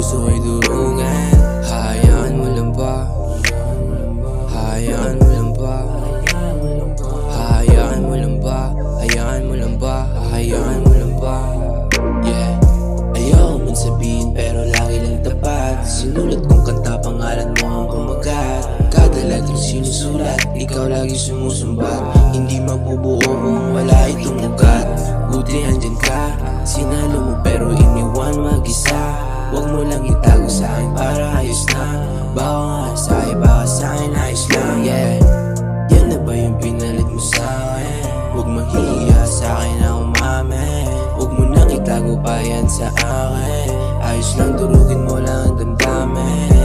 puso ay durugin. Hayaan mo lang ba? Hayaan mo lang ba? Hayaan mo lang ba? Hayaan mo lang ba? Hayaan mo lang ba? Yeah. Ayaw man sabihin pero lagi lang tapat. Sinulat kong kanta, pangalan mo ang kumagat. Kada letrang sinusulat, ikaw lagi sumusumbat. Hindi mabubuo kung wala itong ugat. Buti andyan ka, sinalo mo pero iniwan mag-isa. Huwag mo lang itago sa akin para ayos na. Baka nga sa iba ka sa akin ayos lang, yeah. Yan na ba yung pinalit mo sa akin? Huwag mahiya sa akin na umamin. Huwag mo nang itago pa yan sa akin. Ayos lang, durugin mo lang ang damdamin.